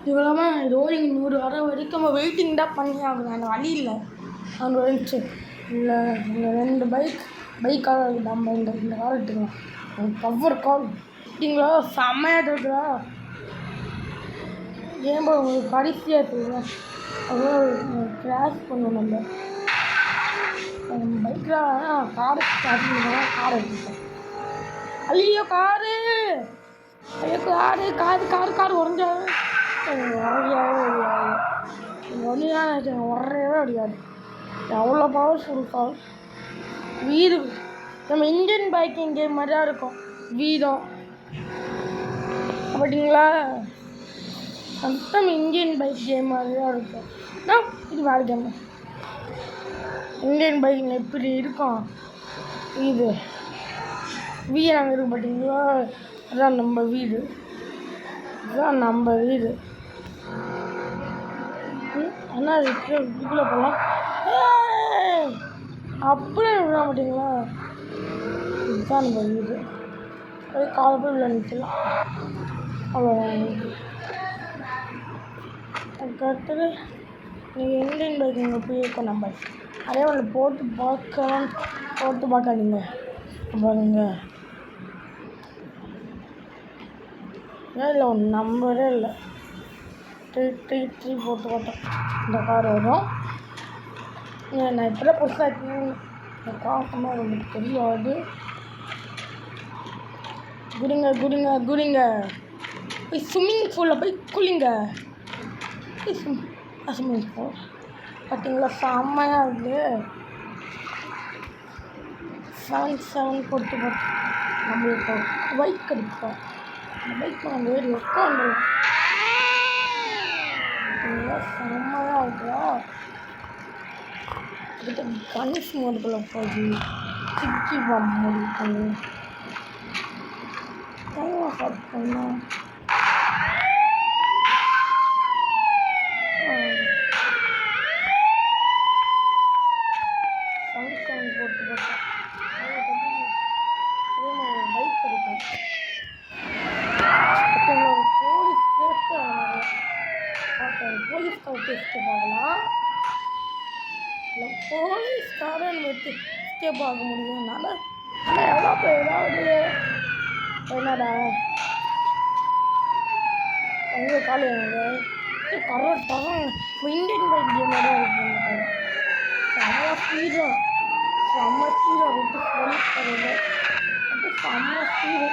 இவ்வளோமா ஏதோ 100 வர வரைக்கும் நம்ம வெயிட்டிங் தான் பண்ணி ஆகணும். அந்த வழி இல்லை. அந்த வந்துச்சு இல்லை இந்த 2 பைக்காக நம்ம இந்த கார் எடுத்துக்கலாம். கவர் கால் அப்படிங்களா செம்மையாக இருக்குதா ஏன்பா உங்களுக்கு கடைசியாக இருக்குங்களா அவ்வளோ கிராஷ் பண்ணுவோம் நம்ம பைக்கில் காரை ஸ்டார்ட் பண்ணால் காரை எடுத்துப்போம். ஐயோ காரு காரு உடஞ்சாவே ஒன்றுதான் உடனே முடியாது. எவ்வளோ பவர்ஃபுல் கார் வீடு நம்ம இந்தியன் பைக்கிங் கேம் மாதிரி தான் இருக்கும். வீதம் அப்படிங்களா மொத்தம் இந்தியன் பைக் கேம் மாதிரி தான் இருக்கும். இது வேறு கேம். இந்தியன் பைக்கில் எப்படி இருக்கும் இது வீடு நாங்கள் இருக்கு பார்த்தீங்களா அதுதான் நம்ம வீடு. இதுதான் நம்ம வீடு. ஆனால் இதுக்குள்ளே போகலாம் அப்படியே விட மாட்டிங்களா. இதுதான் நம்ம வீடு. அது காலை போய் உள்ள நிற்கலாம். அவ்வளோதான். அதுக்கடுத்தது நீங்கள் இந்தியன் பைக்கிங் எப்படி இருக்கும் நம்ம அதே ஒன்று போட்டு பார்க்காதீங்க. பாருங்க இல்லை ஒன்று நம்பரே இல்லை. ட்ரீ போட்டு பார்த்தோம் இந்த கார் வரும். நான் இப்போதான் புதுசாக இந்த காசமாக உங்களுக்கு தெரியாது. குடிங்க போய் ஸ்விம்மிங் பூலில் போய் குளிங்க. ஸ்விம்மிங் பூல் பார்த்தீங்களா செம்மையாக இருக்குது. 7 போட்டு நம்மளுக்கு பைக் எடுப்போம். அந்த பைக் நம்ம ஏறி உட்காந்துருவோம். பார்த்தீங்களா செம்மையாக இருக்குதா. அதுக்கிட்ட கன்ஸ் மோடுக்குள்ளே போய் சிக்கி பாம்பு முடிவு பண்ணி ஸ்டார்ட் பண்ணோம். போட்டு பார்த்தோம். பைக் எடுக்கும் போலீஸ் டெஸ்ட்டு போலீஸ்கார் டெஸ்ட்டு பார்க்கலாம். இல்லை போலீஸ்காரன் வச்சு எஸ்கேப் ஆக முடியும்னால ஆனால் எவ்வளோ பேர் ஏதாவது என்னடா அங்கே காலையாங்க கரெக்டாக இந்தியன் பைக் கேமோட இருக்கு. செம்ம ஸ்பீடாக விட்டு போலீஸ் தருது. அது செம்ம ஸ்பீடு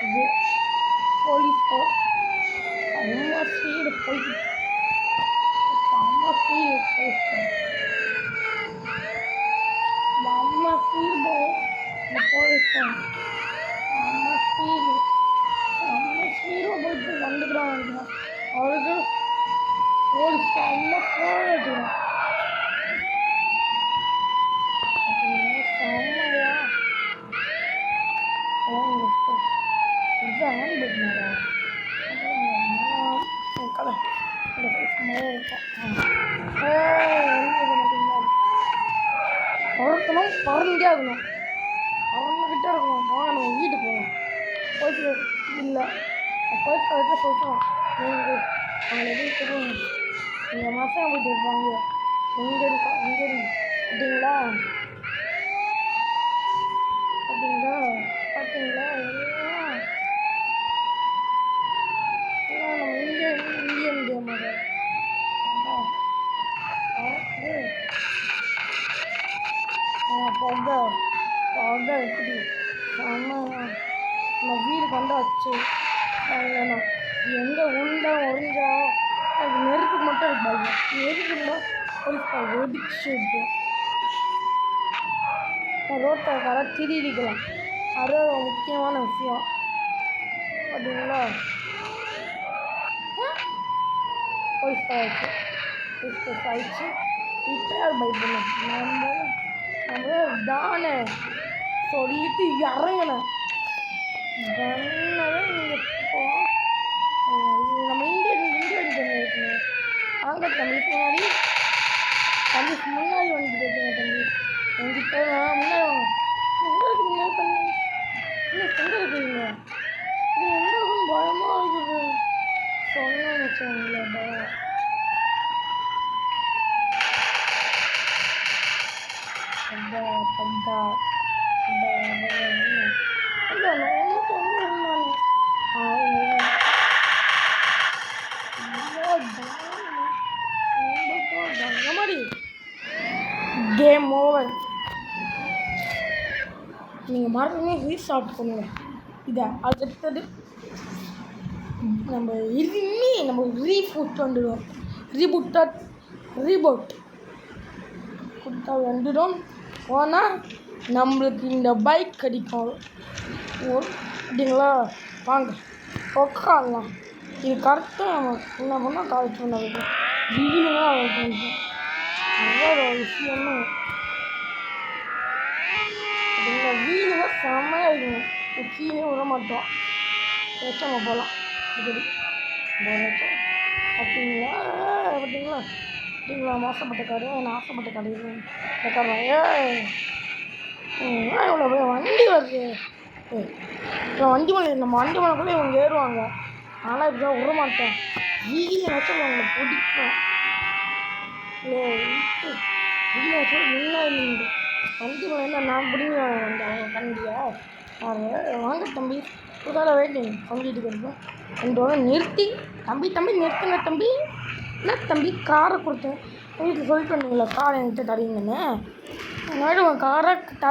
இது போலீஸ் செம்ம ஸ்பீடு போயிட்டு செம்ம ஸ்பீடு போகும் இந்த போலீஸ் செம்ம ஸ்பீடு போயிட்டு வந்துக்கிறாங்க. அவருக்கு ஒரு செம்ம ஃபோன் வச்சுக்கணும். செம்மையா இதுதான் ஹேண்ட் பேக் கலை பறக்கணும் பறந்தே ஆகணும். பறந்துக்கிட்டே இருக்கணும். நம்ம வீட்டுக்கு போகணும். போயிட்டு இல்லை போயிட்டு கரெக்டாக சொல்லிட்டோம். நீங்கள் அவங்களை எதுவும் சொல்லுவாங்க. நீங்கள் மாதம் போயிட்டு இருப்பாங்க எங்கே பார்த்தீங்களா எல்லாம் நம்ம இந்தியன் கேம் அது பொகை எப்படி நம்ம வீடுக்கு வந்தாச்சு. எங்கே உறிஞ்சா அது நெருப்பு மட்டும் இருப்பாங்க. நெருப்பு இருந்தால் போலீஸ்கார் வெடிச்சு இருக்கும். ரோட்டை கரெக்டாக திரிக்கலாம். அது ஒரு முக்கியமான விஷயம் பார்த்தீங்களா. போலீஸ்கார் ஆயிடுச்சு. இப்போ யார் பயப்படணும். நம்ம தானே சொல்லிட்டு இறங்கினேன். கண்ணவே நீங்கள் நம்ம இந்தியன் கேம் இருக்குங்க. அங்கே தம்பிக்கு முன்னாடி வந்துட்டு பேசுங்க. தம்பி என்கிட்ட முன்னாடி வாங்க. இது எங்கே இருக்குன்னு பயமாக இருக்குது. சொன்னேன்னு வச்சுக்கோங்களேன்டா. Panda panda game over. நீங்கள் மறக்காம ரீஸ்டார்ட் பண்ணுங்க இதை. அடுத்தது நம்ம ரீபூட் வந்துடும். ரீபோட் கொடுத்தா வந்துடும். ஆனால் நம்மளுக்கு இந்த பைக் கிடைக்கும் அப்படிங்களா. வாங்க உட்காரலாம். இது கரெக்டாக நம்ம என்ன பண்ணால் காலேஜ் பண்ண வைக்கும். பிகினிங்காக வைக்கும். ஒரு விஷயம்னு அப்படிங்களா. வீடுங்க செம்மையாக இருக்குங்க. கீழே விட மாட்டோம். வச்சு நம்ம போகலாம். இப்படி அப்படிங்களா. பார்த்தீங்களா அப்படிங்களா. மோசப்பட்ட கடை. நான் ஆசைப்பட்ட கடை இந்த கடை. இவ்வளோ வண்டி வருது. இப்போ வண்டி மேலே நம்ம வண்டி மேலே கூட இவங்க ஏறுவாங்க. ஆனால் இப்படி தான் விட மாட்டேன். வீடியோ வச்சு அவங்களை பிடிக்கும். வீடியோ வச்சு முன்னாடி வண்டி மேலே என்ன நான் பிடிங்க அந்த வண்டியா. வாங்க தம்பி புதால வெயிட்டிங் சொல்லிட்டு இருக்கேன். ரெண்டு நிறுத்தி தம்பி நிறுத்துங்க தம்பி. என்ன தம்பி காரை கொடுத்தேன் வீட்டுக்கு சொல்லிட்டு வந்தீங்களா காரை என்கிட்ட தரீங்கன்னு. முன்னாடி உங்கள் காரை